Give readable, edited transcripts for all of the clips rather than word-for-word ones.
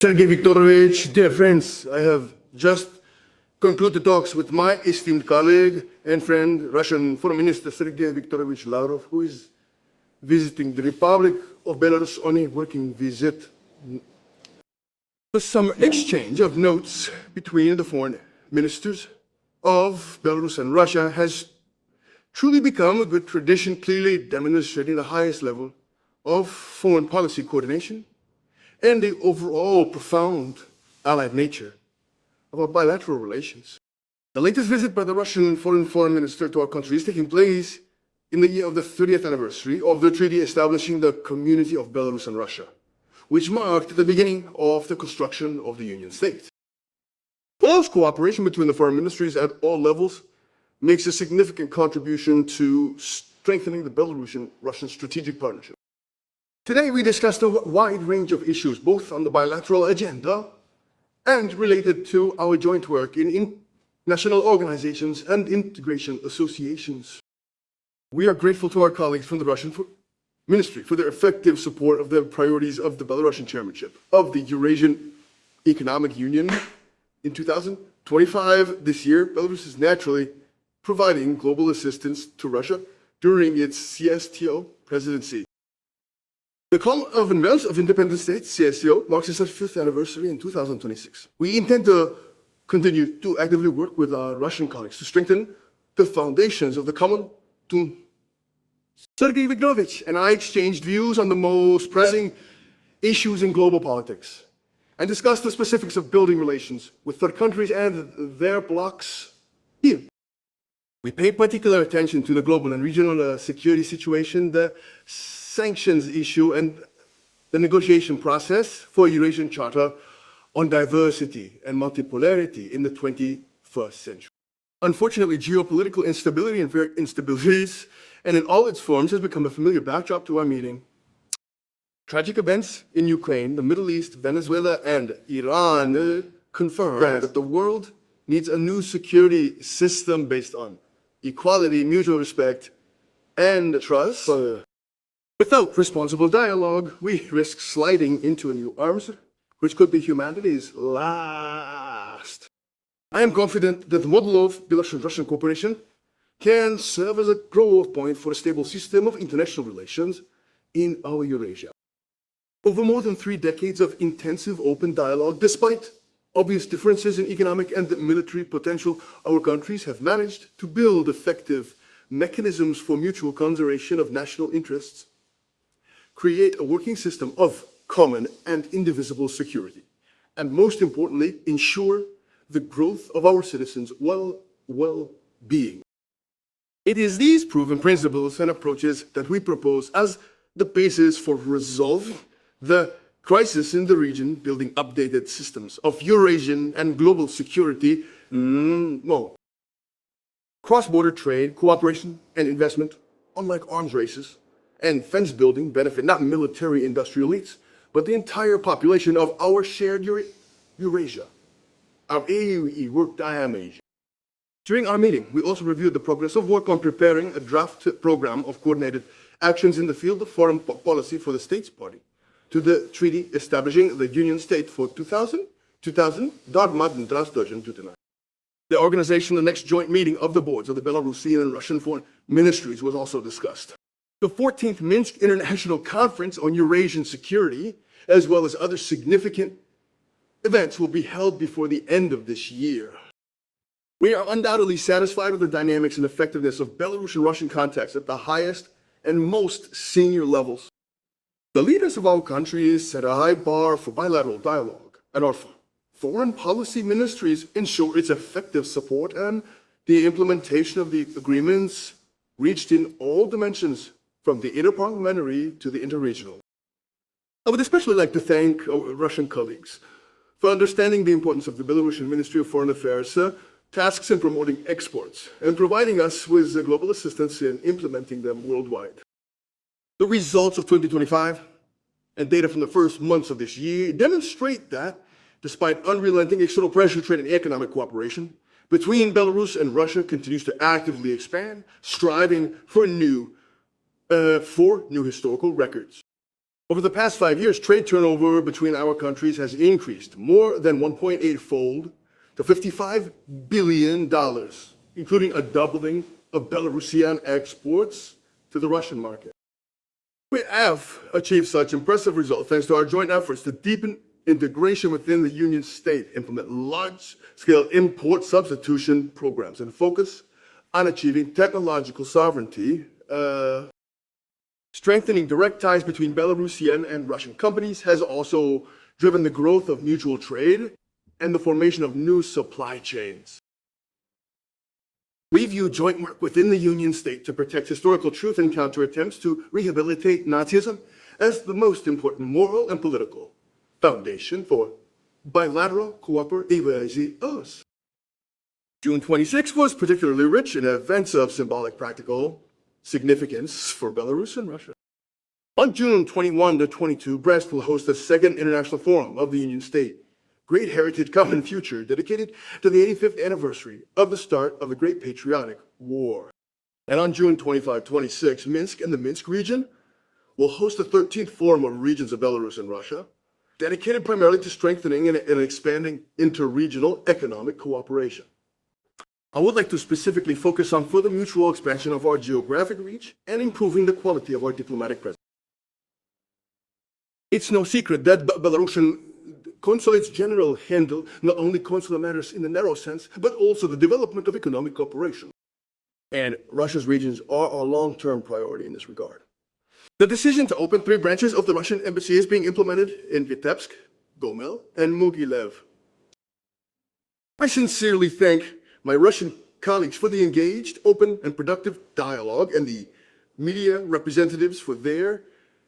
Sergey Viktorovich, dear friends, I have just concluded talks with my esteemed colleague and friend, Russian Foreign Minister Sergey Viktorovich Lavrov, who is visiting the Republic of Belarus on a working visit. Some exchange of notes between the foreign ministers of Belarus and Russia has truly become a good tradition, clearly demonstrating the highest level of foreign policy coordination and the overall profound allied nature of our bilateral relations. The latest visit by the Russian foreign minister to our country is taking place in the year of the 30th anniversary of the treaty establishing the Community of Belarus and Russia, which marked the beginning of the construction of the Union State. Close cooperation between the foreign ministries at all levels makes a significant contribution to strengthening the Belarusian-Russian strategic partnership. Today we discussed a wide range of issues, both on the bilateral agenda and related to our joint work in international organizations and integration associations. We are grateful to our colleagues from the Russian Ministry for their effective support of the priorities of the Belarusian chairmanship of the Eurasian Economic Union. In 2025, this year, Belarus is naturally providing global assistance to Russia during its CSTO presidency. The Commonwealth of Independent States, CSTO, marks its 5th anniversary in 2026. We intend to continue to actively work with our Russian colleagues to strengthen the foundations of the common to Sergey Viktorovich and I exchanged views on the most pressing issues in global politics and discussed the specifics of building relations with third countries and their blocs here. We paid particular attention to the global and regional security situation, the sanctions issue, and the negotiation process for a Eurasian Charter on diversity and multipolarity in the 21st century. Unfortunately, geopolitical instability and instabilities, and in all its forms, has become a familiar backdrop to our meeting. Tragic events in Ukraine, the Middle East, Venezuela, and Iran confirm that the world needs a new security system based on equality, mutual respect, and trust. Without responsible dialogue, we risk sliding into a new arms, which could be humanity's last. I am confident that the model of Belarusian-Russian cooperation can serve as a growth point for a stable system of international relations in our Eurasia. Over more than 3 decades of intensive open dialogue, despite obvious differences in economic and military potential, our countries have managed to build effective mechanisms for mutual conservation of national interests, create a working system of common and indivisible security, and most importantly, ensure the growth of our citizens' well-being. It is these proven principles and approaches that we propose as the basis for resolving the crisis in the region, building updated systems of Eurasian and global security, cross-border trade, cooperation, and investment, unlike arms races and fence building, benefit not military industrial elites, but the entire population of our shared Eurasia, our AUE work diamage. During our meeting, we also reviewed the progress of work on preparing a draft program of coordinated actions in the field of foreign policy for the States Party to the treaty establishing the Union State for 2000, The organization of the next joint meeting of the boards of the Belarusian and Russian foreign ministries was also discussed. The 14th Minsk International Conference on Eurasian Security, as well as other significant events, will be held before the end of this year. We are undoubtedly satisfied with the dynamics and effectiveness of Belarusian-Russian contacts at the highest and most senior levels. The leaders of our countries set a high bar for bilateral dialogue, and our foreign policy ministries ensure its effective support and the implementation of the agreements reached in all dimensions, from the interparliamentary to the interregional. I would especially like to thank our Russian colleagues for understanding the importance of the Belarusian Ministry of Foreign Affairs tasks in promoting exports and providing us with global assistance in implementing them worldwide. The results of 2025 and data from the first months of this year demonstrate that, despite unrelenting external pressure, trade and economic cooperation between Belarus and Russia continues to actively expand, striving for new historical records. Over the past 5 years, trade turnover between our countries has increased more than 1.8-fold to $55 billion, including a doubling of Belarusian exports to the Russian market. We have achieved such impressive results thanks to our joint efforts to deepen integration within the Union State, implement large-scale import substitution programs, and focus on achieving technological sovereignty. Strengthening direct ties between Belarusian and Russian companies has also driven the growth of mutual trade and the formation of new supply chains. We view joint work within the Union State to protect historical truth and counter attempts to rehabilitate Nazism as the most important moral and political foundation for bilateral cooperation. June 26 was particularly rich in events of symbolic practical significance for Belarus and Russia. On June 21 to 22, Brest will host the second International Forum of the Union State, Great Heritage Common Future, dedicated to the 85th anniversary of the start of the Great Patriotic War. And on June 25-26, Minsk and the Minsk region will host the 13th Forum of Regions of Belarus and Russia, dedicated primarily to strengthening and expanding interregional economic cooperation. I would like to specifically focus on further mutual expansion of our geographic reach and improving the quality of our diplomatic presence. It's no secret that Belarusian consulates general handle not only consular matters in the narrow sense, but also the development of economic cooperation. And Russia's regions are our long-term priority in this regard. The decision to open 3 branches of the Russian embassy is being implemented in Vitebsk, Gomel, and Mogilev. I sincerely thank my Russian colleagues for the engaged, open, and productive dialogue, and the media representatives for their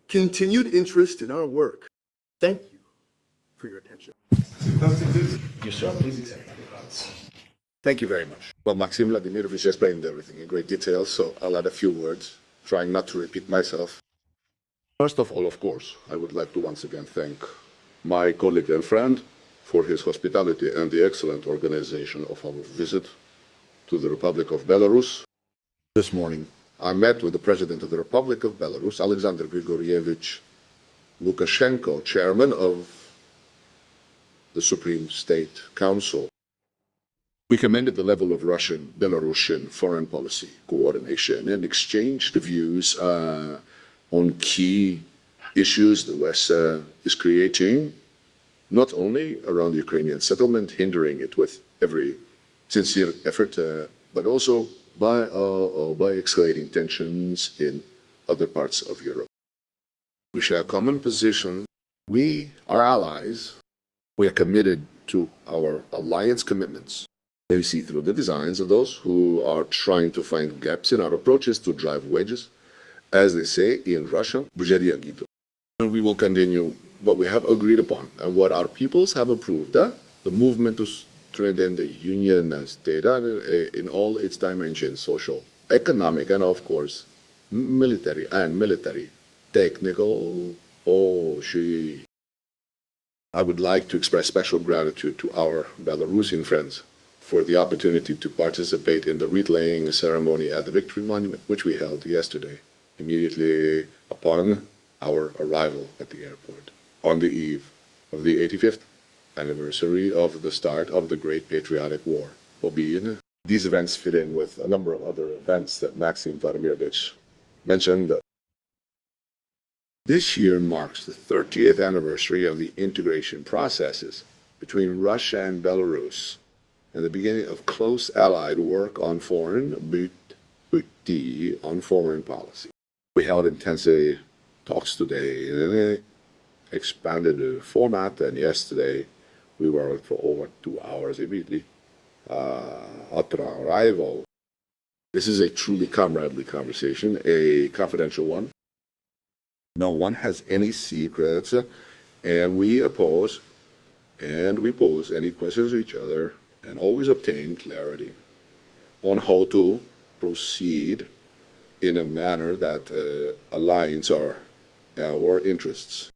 continued interest in our work. Thank you for your attention. Yes, sir. Please accept. Thank you very much. Well, Maxim Vladimirovich explained everything in great detail, so I'll add a few words, trying not to repeat myself. First of all, of course, I would like to once again thank my colleague and friend for his hospitality and the excellent organization of our visit to the Republic of Belarus. This morning, I met with the President of the Republic of Belarus, Alexander Grigorievich Lukashenko, Chairman of the Supreme State Council. We commended the level of Russian-Belarusian foreign policy coordination and exchanged views on key issues the West is creating, not only around the Ukrainian settlement, hindering it with every sincere effort, but also by escalating tensions in other parts of Europe. We share a common position. We are allies. We are committed to our alliance commitments. We see through the designs of those who are trying to find gaps in our approaches to drive wedges, as they say in Russian, and we will continue what we have agreed upon and what our peoples have approved, the movement to strengthen the Union State in all its dimensions, social, economic, and of course, military, technical. I would like to express special gratitude to our Belarusian friends for the opportunity to participate in the wreath-laying ceremony at the Victory Monument, which we held yesterday, immediately upon our arrival at the airport, on the eve of the 85th anniversary of the start of the Great Patriotic War. These events fit in with a number of other events that Maxim Vladimirovich mentioned. This year marks the 30th anniversary of the integration processes between Russia and Belarus, and the beginning of close allied work on foreign policy. We held intensive talks today in an expanded format, and yesterday we were for over 2 hours immediately after our arrival. This is a truly comradely conversation, a confidential one. No one has any secrets, and we pose any questions to each other and always obtain clarity on how to proceed in a manner that aligns our interests.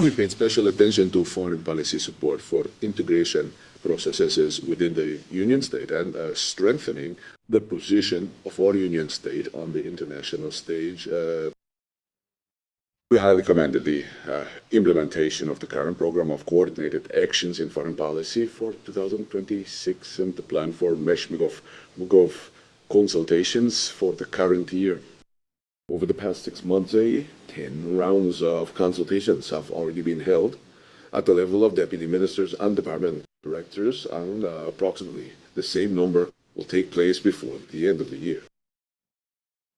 We paid special attention to foreign policy support for integration processes within the Union State and strengthening the position of our Union State on the international stage. We highly commended the implementation of the current program of coordinated actions in foreign policy for 2026 and the plan for Meshmigov consultations for the current year. Over the past 6 months, 10 rounds of consultations have already been held at the level of deputy ministers and department directors, and approximately the same number will take place before the end of the year.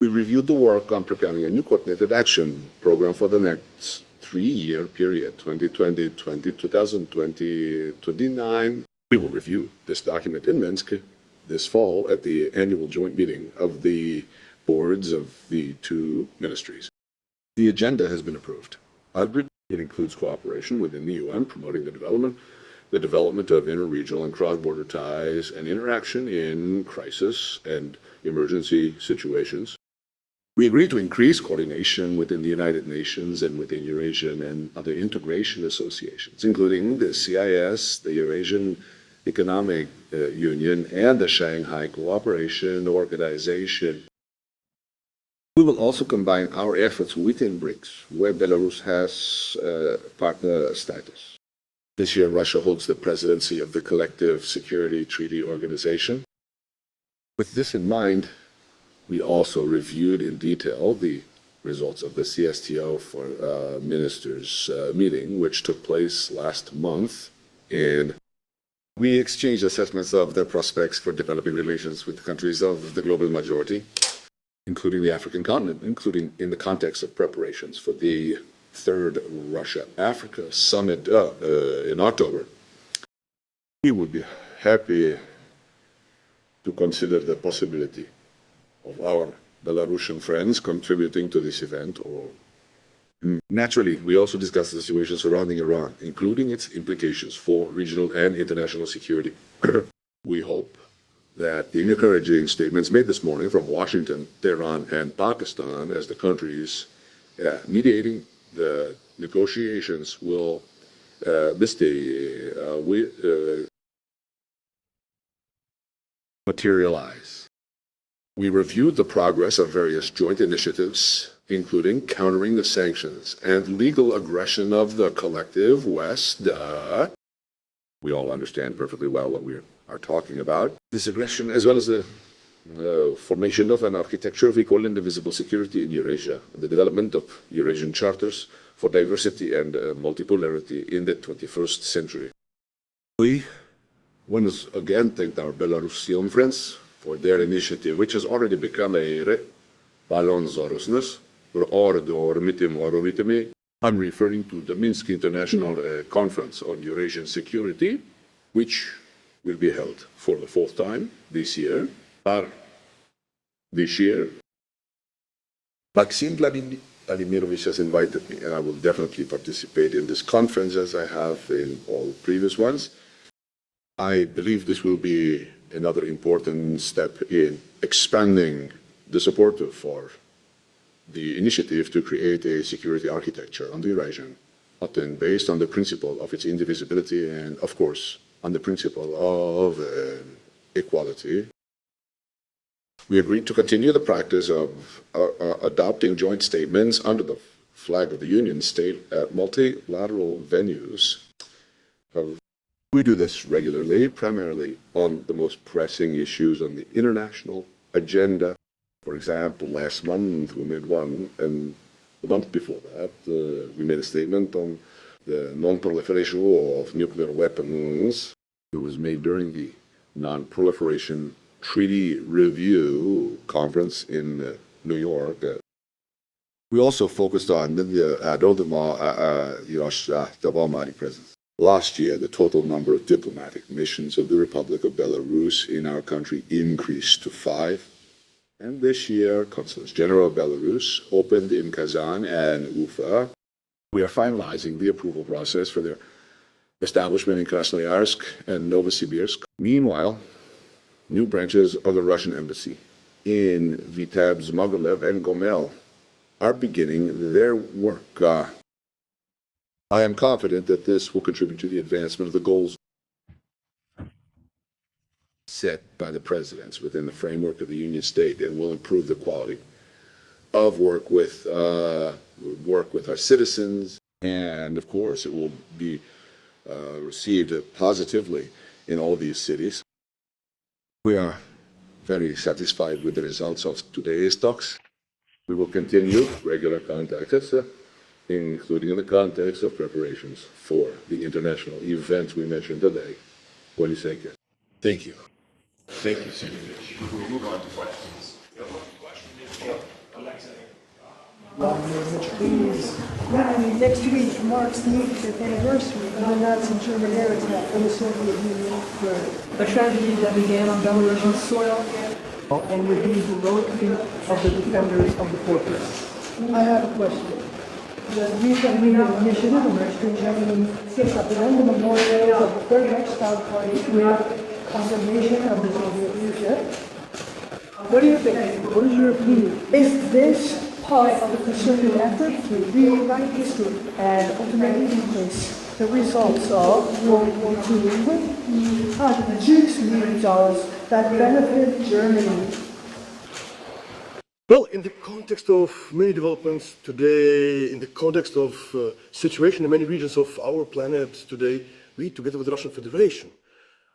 We reviewed the work on preparing a new coordinated action program for the next 3-year period, 2020-2029. We will review this document in Minsk this fall at the annual joint meeting of the boards of the two ministries. The agenda has been approved. It includes cooperation within the UN, promoting the development of interregional and cross-border ties, and interaction in crisis and emergency situations. We agreed to increase coordination within the United Nations and within Eurasian and other integration associations, including the CIS, the Eurasian Economic Union, and the Shanghai Cooperation Organization. We will also combine our efforts within BRICS, where Belarus has partner status. This year, Russia holds the presidency of the Collective Security Treaty Organization. With this in mind, we also reviewed in detail the results of the CSTO for ministers meeting, which took place last month, and we exchanged assessments of their prospects for developing relations with the countries of the global majority, including the African continent, including in the context of preparations for the third Russia-Africa summit in October. We would be happy to consider the possibility of our Belarusian friends contributing to this event. Naturally, we also discussed the situation surrounding Iran, including its implications for regional and international security. We hope that the encouraging statements made this morning from Washington, Tehran, and Pakistan as the countries mediating the negotiations will materialize. We reviewed the progress of various joint initiatives, including countering the sanctions and legal aggression of the collective West. We all understand perfectly well what we are talking about. This aggression, as well as the formation of an architecture of equal and indivisible security in Eurasia, the development of Eurasian charters for diversity and multipolarity in the 21st century. We once again thanked our Belarusian friends for their initiative, which has already become a balonzorosness, I'm referring to the Minsk International Conference on Eurasian Security, which will be held for the 4th time this year. Maxim Vladimirovich has invited me, and I will definitely participate in this conference as I have in all previous ones. I believe this will be another important step in expanding the support for the initiative to create a security architecture on the Eurasian continent based on the principle of its indivisibility and, of course, on the principle of equality. We agreed to continue the practice of adopting joint statements under the flag of the Union State at multilateral venues. We do this regularly, primarily on the most pressing issues on the international agenda. For example, last month we made one, and the month before that we made a statement on the non-proliferation of nuclear weapons. It was made during the Non-Proliferation Treaty Review Conference in New York. We also focused on the presence. Last year, the total number of diplomatic missions of the Republic of Belarus in our country increased to 5. And this year, Consulates General of Belarus opened in Kazan and Ufa. We are finalizing the approval process for their establishment in Krasnoyarsk and Novosibirsk. Meanwhile, new branches of the Russian embassy in Vitebsk, Mogilev, and Gomel are beginning their work. I am confident that this will contribute to the advancement of the goals set by the presidents within the framework of the Union State and will improve the quality of work with work with our citizens, and of course it will be received positively in all these cities. We are very satisfied with the results of today's talks. We will continue regular contacts, including in the context of preparations for the international events we mentioned today. What do you say, Ken? Thank you. Thank you, Sergey. We'll move on to questions. Please. Next week marks the 85th anniversary of the Nazi German air attack on the Soviet Union, a tragedy that began on Belarusian soil and with the heroic feat of the defenders of the fortress. I have a question. The recently initiative of Western Germany sets up the memorial of the Third Reich Style Party with condemnation of the Soviet leadership. What do you think? What is your opinion? Is this part of the concerted effort to rewrite history and ultimately replace the results of World War II with jeuitically results that benefit Germany? Well, in the context of many developments today, in the context of situation in many regions of our planet today, we, together with the Russian Federation,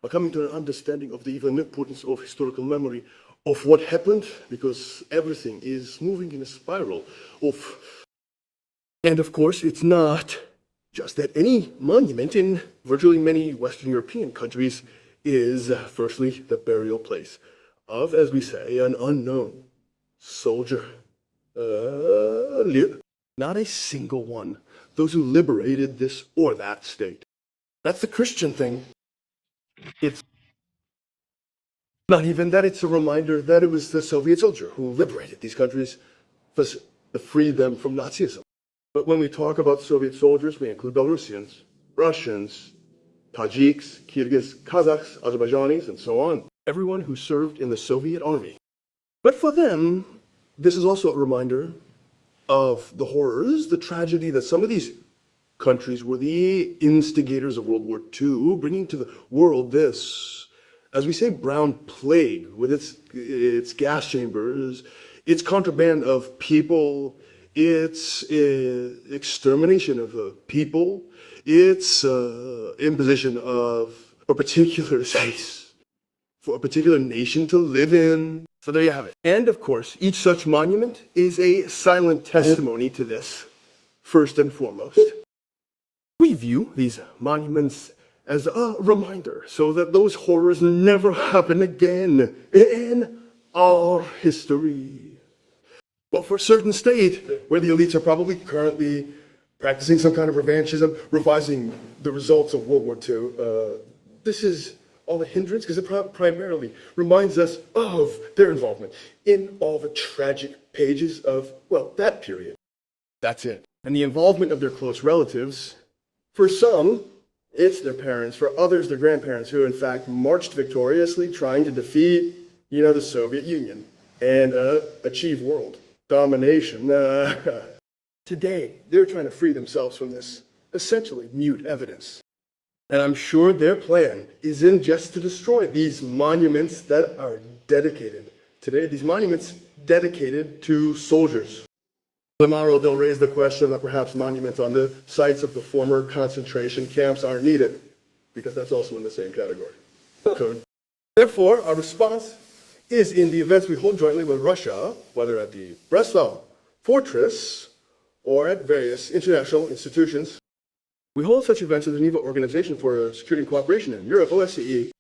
are coming to an understanding of the even importance of historical memory of what happened, because everything is moving in a spiral of... And of course, it's not just that any monument in virtually many Western European countries is, firstly, the burial place of, as we say, an unknown soldier. Not a single one. Those who liberated this or that state. That's the Christian thing. It's not even that, it's a reminder that it was the Soviet soldier who liberated these countries to free them from Nazism. But when we talk about Soviet soldiers, we include Belarusians, Russians, Tajiks, Kyrgyz, Kazakhs, Azerbaijanis, and so on. Everyone who served in the Soviet army. But for them, this is also a reminder of the horrors, the tragedy that some of these countries were the instigators of World War II, bringing to the world this, as we say, brown plague with its gas chambers, its contraband of people, its extermination of people, its imposition of a particular space for a particular nation to live in. So there you have it. And of course, each such monument is a silent testimony to this, first and foremost. We view these monuments as a reminder so that those horrors never happen again in our history. But for a certain state, where the elites are probably currently practicing some kind of revanchism, revising the results of World War II, this is all a hindrance because it primarily reminds us of their involvement in all the tragic pages of, well, that period. That's it. And the involvement of their close relatives, for some, it's their parents. For others, their grandparents, who in fact marched victoriously trying to defeat, the Soviet Union and achieve world domination. Today, they're trying to free themselves from this essentially mute evidence. And I'm sure their plan isn't just to destroy these monuments that are dedicated today, these monuments dedicated to soldiers. Tomorrow they'll raise the question that perhaps monuments on the sites of the former concentration camps aren't needed, because that's also in the same category. Code. Therefore, our response is in the events we hold jointly with Russia, whether at the Breslau Fortress or at various international institutions. We hold such events at the Geneva Organization for Security and Cooperation in Europe, OSCE.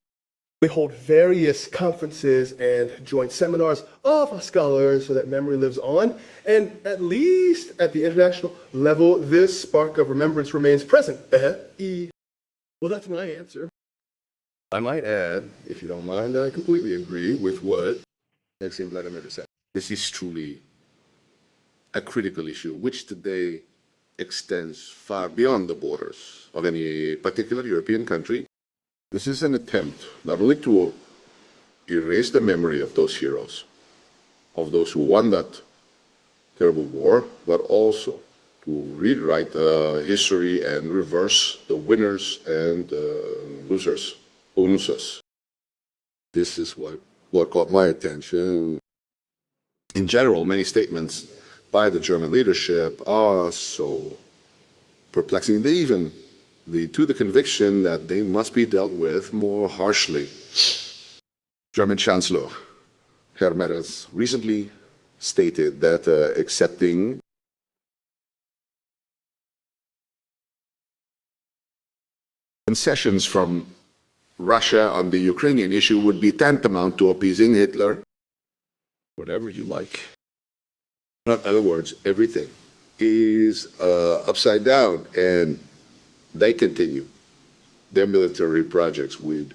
We hold various conferences and joint seminars of our scholars so that memory lives on. And at least at the international level, this spark of remembrance remains present. Well, that's my answer. I might add, if you don't mind, that I completely agree with what Vladimir said. This is truly a critical issue, which today extends far beyond the borders of any particular European country. This is an attempt not only to erase the memory of those heroes, of those who won that terrible war, but also to rewrite history and reverse the winners and losers, losers. This is what caught my attention. In general, many statements by the German leadership are so perplexing. They even lead to the conviction that they must be dealt with more harshly. German Chancellor Herr Merz recently stated that accepting concessions from Russia on the Ukrainian issue would be tantamount to appeasing Hitler. Whatever you like. In other words, everything is upside down, and they continue their military projects with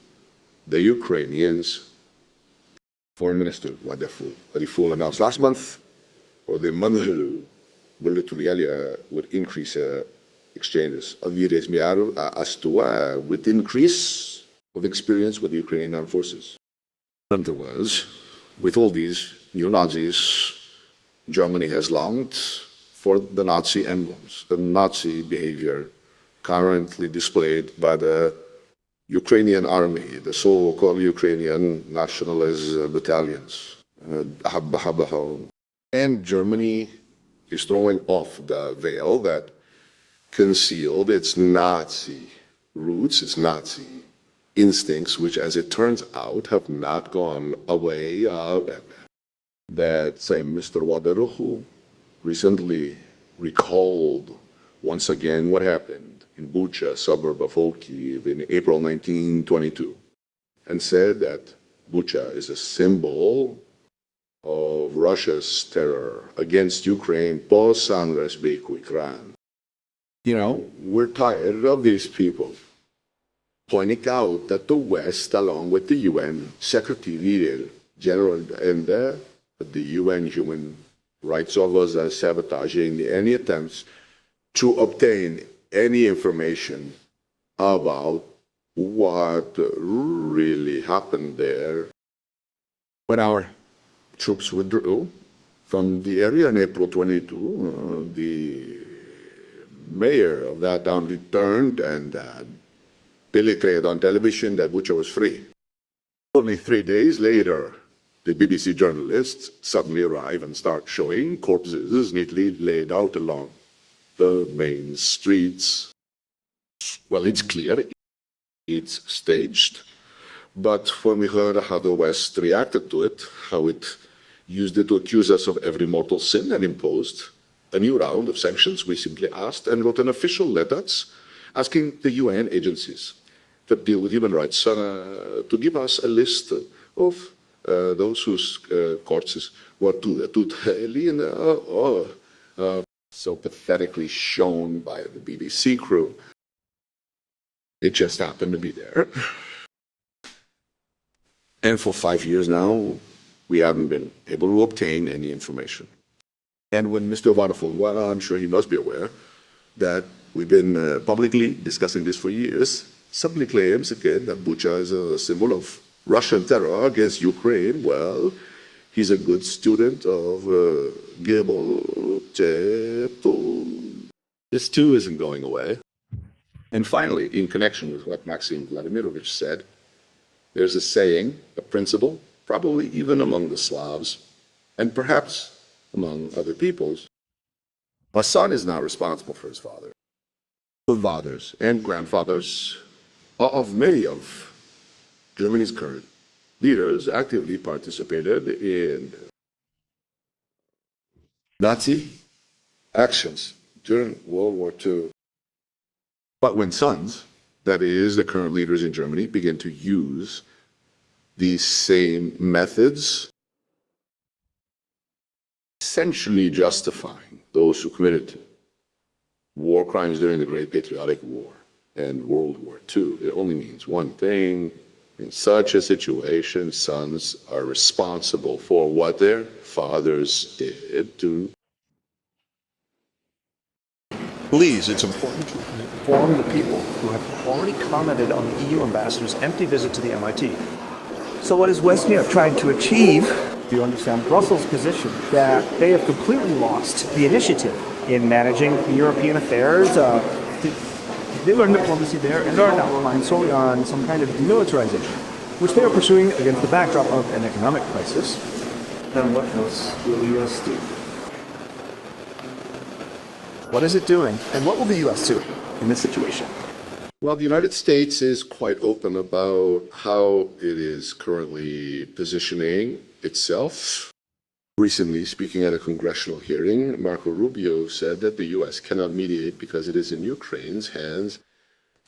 the Ukrainians. Foreign Minister Lavrov announced last month, or the month would increase exchanges as to with increase of experience with the Ukrainian armed forces. In other words, with all these new Nazis, Germany has longed for the Nazi emblems, the Nazi behavior currently displayed by the Ukrainian army, the so-called Ukrainian nationalist battalions. And Germany is throwing off the veil that concealed its Nazi roots, its Nazi instincts, which, as it turns out, have not gone away. That same Mr. Wader, who recently recalled once again what happened in Bucha, suburb of Kyiv, in April 1922, and said that Bucha is a symbol of Russia's terror against Ukraine post-Sanresbeiku-Ikran. You know, we're tired of these people pointing out that the West, along with the UN Secretary General and the UN Human Rights Office, are sabotaging any attempts to obtain any information about what really happened there. When our troops withdrew from the area in April 22, the mayor of that town returned and declared on television that Bucha was free. Only 3 days later, the BBC journalists suddenly arrive and start showing corpses neatly laid out along the main streets. Well, it's clear, it's staged. But when we heard how the West reacted to it, how it used it to accuse us of every mortal sin and imposed a new round of sanctions, we simply asked and wrote an official letter asking the UN agencies that deal with human rights to give us a list of those whose corpses were so pathetically shown by the BBC crew. It just happened to be there. And for 5 years now, we haven't been able to obtain any information. And when Mr. Waterfall, well, I'm sure he must be aware that we've been publicly discussing this for years, suddenly claims again that Bucha is a symbol of Russian terror against Ukraine. Well, he's a good student of Goebbels. This too isn't going away. And finally, in connection with what Maxim Vladimirovich said, there's a saying, a principle, probably even among the Slavs, and perhaps among other peoples. A son is not responsible for his father. The fathers and grandfathers of many of Germany's current leaders actively participated in Nazi actions during World War II. But when sons, that is, the current leaders in Germany, begin to use these same methods, essentially justifying those who committed war crimes during the Great Patriotic War and World War II, it only means one thing. In such a situation, sons are responsible for what their fathers did to. Please, it's important to inform the people who have already commented on the EU ambassador's empty visit to the MIT. So what is West Europe trying to achieve? Do you understand Brussels' position that they have completely lost the initiative in managing European affairs? They learned diplomacy there and are now relying solely on some kind of demilitarization, which they are pursuing against the backdrop of an economic crisis. Then what else will the U.S. do? What is it doing? And what will the U.S. do in this situation? Well, the United States is quite open about how it is currently positioning itself. Recently, speaking at a congressional hearing, Marco Rubio said that the U.S. cannot mediate because it is in Ukraine's hands,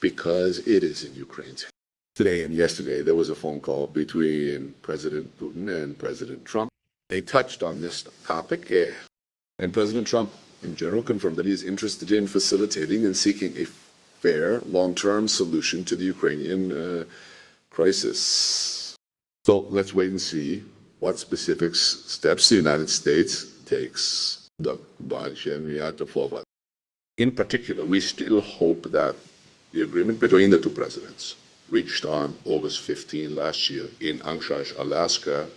because it is in Ukraine's hands. Today and yesterday, there was a phone call between President Putin and President Trump. They touched on this topic, and President Trump, in general, confirmed that he is interested in facilitating and seeking a fair, long-term solution to the Ukrainian crisis. So let's wait and see what specific steps the United States takes. In particular, we still hope that the agreement between the two presidents, reached on August 15 last year in Anchorage, Alaska,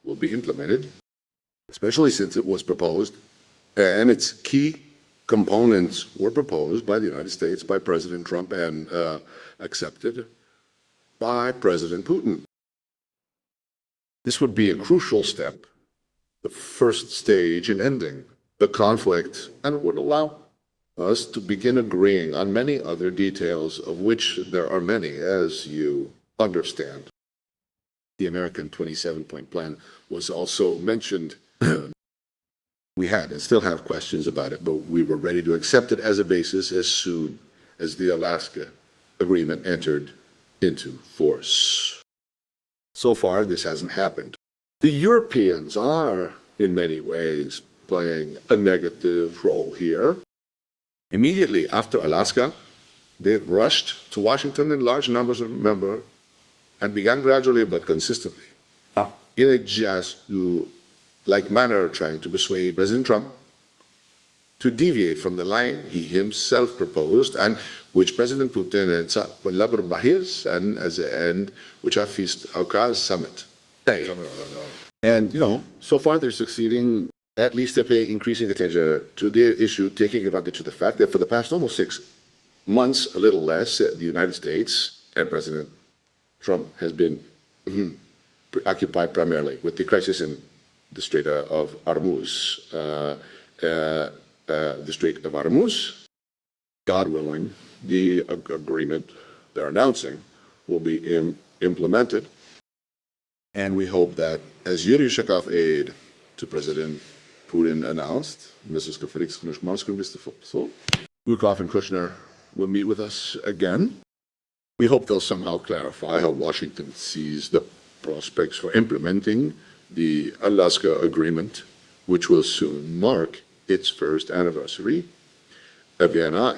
will be implemented, especially since it was proposed, and its key components were proposed by the United States, by President Trump, and accepted by President Putin. This would be a crucial step, the first stage in ending the conflict, and would allow us to begin agreeing on many other details, of which there are many, as you understand. The American 27-point plan was also mentioned. We had and still have questions about it, but we were ready to accept it as a basis as soon as the Alaska agreement entered into force. So far, this hasn't happened. The Europeans are, in many ways, playing a negative role here. Immediately after Alaska, they rushed to Washington in large numbers, remember, and began gradually but consistently, in a just-like manner, trying to persuade President Trump to deviate from the line he himself proposed, and which President Putin and Lavrov and as the end, which are Ankara summit. And, so far they're succeeding, at least to pay increasing attention to the issue, taking advantage of the fact that for the past almost 6 months, a little less, the United States and President Trump has been preoccupied primarily with the crisis in the Strait of Hormuz. The Strait of Hormuz, God willing, the agreement they're announcing will be implemented. And we hope that, as Yuri Shakov aide to President Putin announced, Mrs. Wukov and Kushner will meet with us again. We hope they'll somehow clarify how Washington sees the prospects for implementing the Alaska Agreement, which will soon mark its first anniversary. Vienna.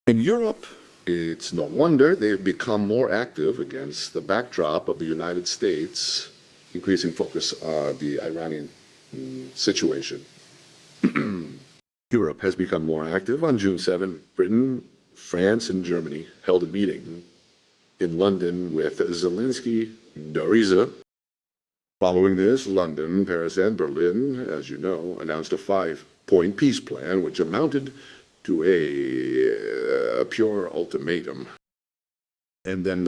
In Europe, it's no wonder they've become more active against the backdrop of the United States, increasing focus on the Iranian situation. Europe has become more active. On June 7, Britain, France, and Germany held a meeting in London with Zelensky, Dariza. Following this, London, Paris, and Berlin, as you know, announced a 5-point peace plan, which amounted to a pure ultimatum. And then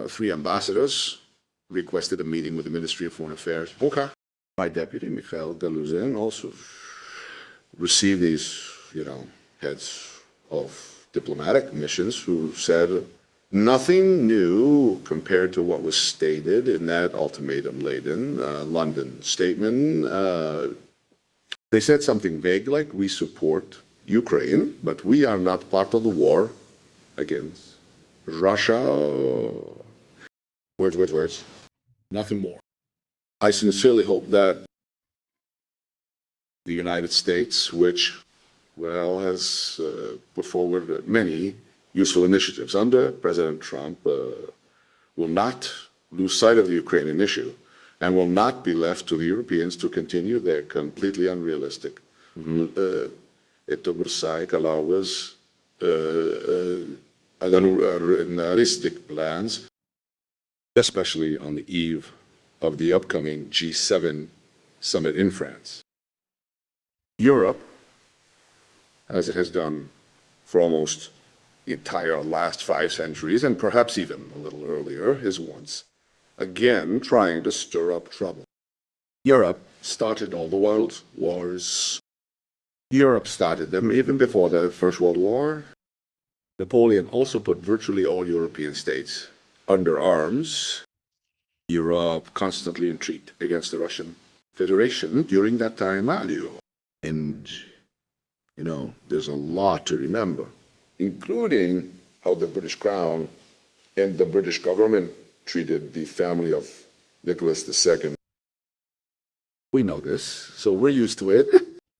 3 ambassadors requested a meeting with the Ministry of Foreign Affairs. My deputy, Mikhail Galuzin, also received these, heads of diplomatic missions who said nothing new compared to what was stated in that ultimatum-laden London statement. They said something vague like, we support Ukraine, but we are not part of the war against Russia. Words. Nothing more. I sincerely hope that the United States, which, has put forward many useful initiatives under President Trump, will not lose sight of the Ukrainian issue and will not be left to the Europeans to continue their completely unrealistic unrealistic plans, especially on the eve of the upcoming G7 summit in France. Europe, as it has done for almost the entire last 5 centuries, and perhaps even a little earlier, is once again trying to stir up trouble. Europe started all the world's wars. Europe started them even before the First World War. Napoleon also put virtually all European states under arms. Europe constantly intrigued against the Russian Federation during that time. And, there's a lot to remember, including how the British Crown and the British government treated the family of Nicholas II. We know this, so we're used to it.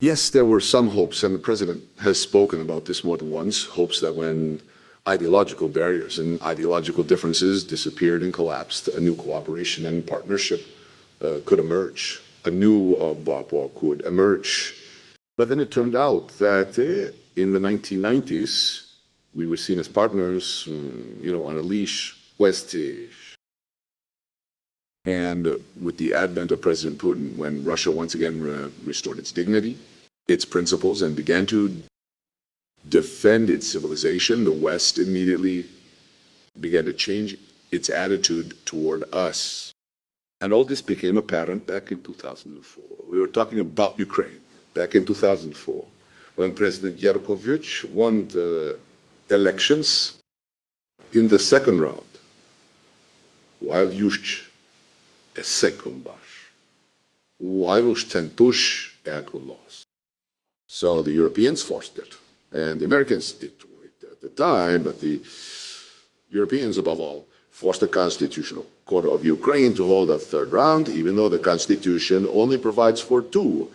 Yes, there were some hopes, and the president has spoken about this more than once, hopes that when ideological barriers and ideological differences disappeared and collapsed, a new cooperation and partnership could emerge. A new bloc war could emerge. But then it turned out that in the 1990s, we were seen as partners, on a leash, west-ish. And with the advent of President Putin, when Russia once again restored its dignity, its principles, and began to defend its civilization, the West immediately began to change its attitude toward us. And all this became apparent back in 2004. We were talking about Ukraine back in 2004, when President Yanukovych won the elections in the second round, while Yush a second bash, while Tentush lost. So the Europeans forced it. And the Americans did it at the time, but the Europeans, above all, forced the Constitutional Court of Ukraine to hold a third round, even though the Constitution only provides for two.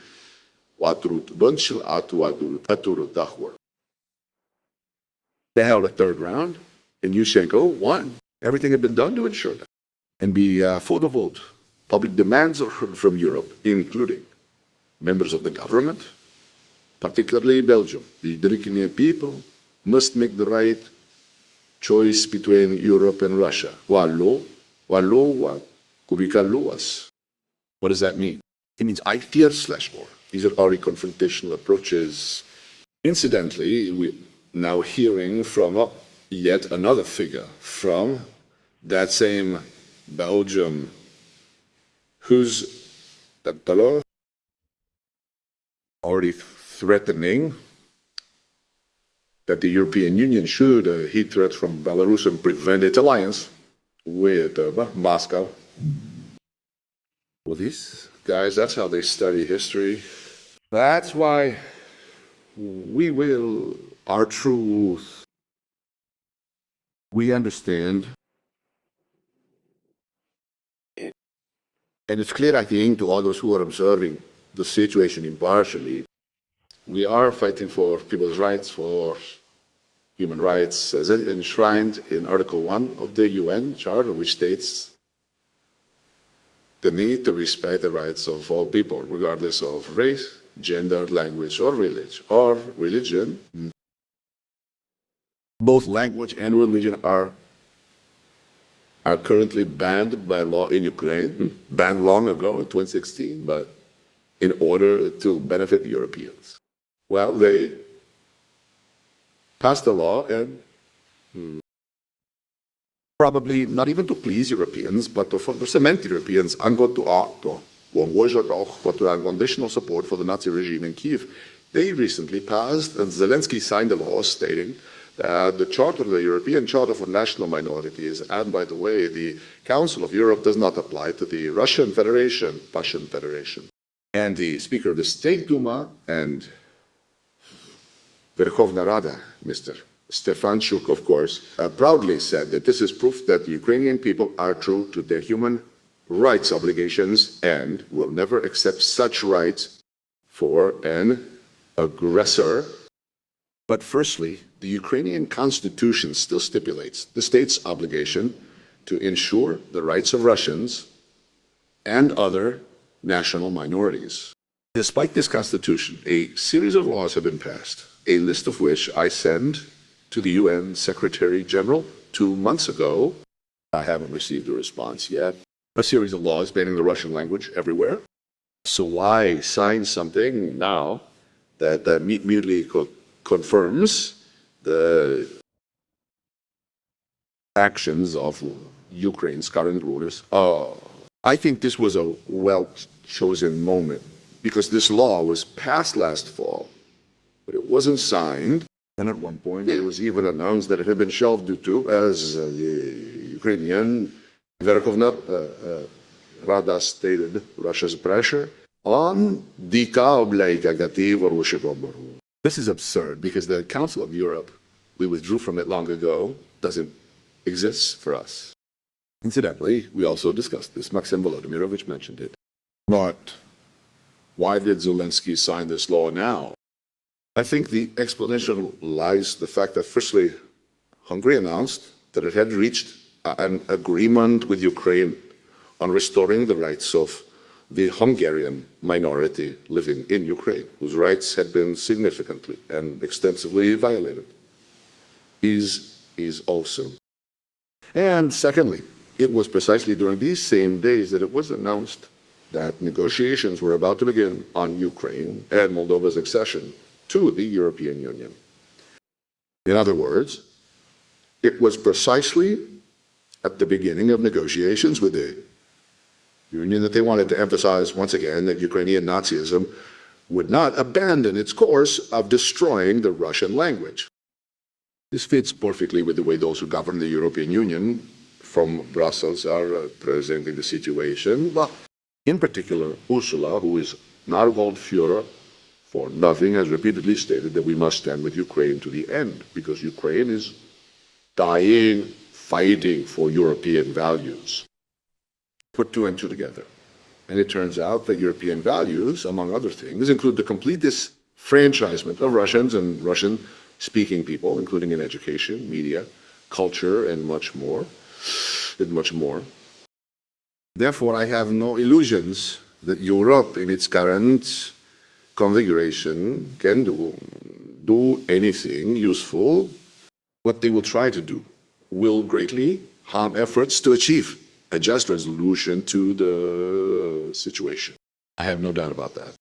They held a third round, and Yushchenko won. Everything had been done to ensure that. And for the vote, public demands are heard from Europe, including members of the government, particularly Belgium. The Ukrainian people must make the right choice between Europe and Russia. What does that mean? It means I fear/war. These are already confrontational approaches. Incidentally, we're now hearing from yet another figure from that same Belgium, who's already threatening that the European Union should heed threats from Belarus and prevent its alliance with Moscow. Well, these guys, that's how they study history. That's why our truth, we understand. And it's clear, I think, to all those who are observing the situation impartially, we are fighting for people's rights, for human rights, as enshrined in Article 1 of the UN Charter, which states the need to respect the rights of all people, regardless of race, gender, language, or religion. Both language and religion are currently banned by law in Ukraine, banned long ago in 2016, but in order to benefit Europeans. Well, they passed a law and probably not even to please Europeans, but to cement Europeans unconditional support for the Nazi regime in Kiev. They recently passed, and Zelensky signed a law stating that the Charter, the European Charter for National Minorities, and by the way, the Council of Europe does not apply to the Russian Federation. And the Speaker of the State Duma and Verkhovna Rada, Mr. Stefanchuk, of course, proudly said that this is proof that the Ukrainian people are true to their human rights obligations and will never accept such rights for an aggressor. But firstly, the Ukrainian constitution still stipulates the state's obligation to ensure the rights of Russians and other national minorities. Despite this constitution, a series of laws have been passed, a list of which I sent to the UN Secretary General 2 months ago. I haven't received a response yet. A series of laws banning the Russian language everywhere. So why sign something now that immediately confirms the actions of Ukraine's current rulers? I think this was a well-chosen moment because this law was passed last fall but it wasn't signed. And at one point, it was even announced that it had been shelved due to, as the Ukrainian Verkhovna Rada stated, Russia's pressure on This is absurd because the Council of Europe, we withdrew from it long ago, doesn't exist for us. Incidentally, we also discussed this. Maxim Volodymyrovich mentioned it. But why did Zelensky sign this law now? I think the explanation lies in the fact that, firstly, Hungary announced that it had reached an agreement with Ukraine on restoring the rights of the Hungarian minority living in Ukraine, whose rights had been significantly and extensively violated. Is awesome. And secondly, it was precisely during these same days that it was announced that negotiations were about to begin on Ukraine and Moldova's accession to the European Union. In other words, it was precisely at the beginning of negotiations with the Union that they wanted to emphasize once again that Ukrainian Nazism would not abandon its course of destroying the Russian language. This fits perfectly with the way those who govern the European Union from Brussels are presenting the situation. But in particular, Ursula, who is not a Goldführer for nothing, has repeatedly stated that we must stand with Ukraine to the end, because Ukraine is dying, fighting for European values. Put two and two together. And it turns out that European values, among other things, include the complete disfranchisement of Russians and Russian-speaking people, including in education, media, culture, and much more. Therefore, I have no illusions that Europe, in its current configuration, can do anything useful. What they will try to do will greatly harm efforts to achieve a just resolution to the situation. I have no doubt about that.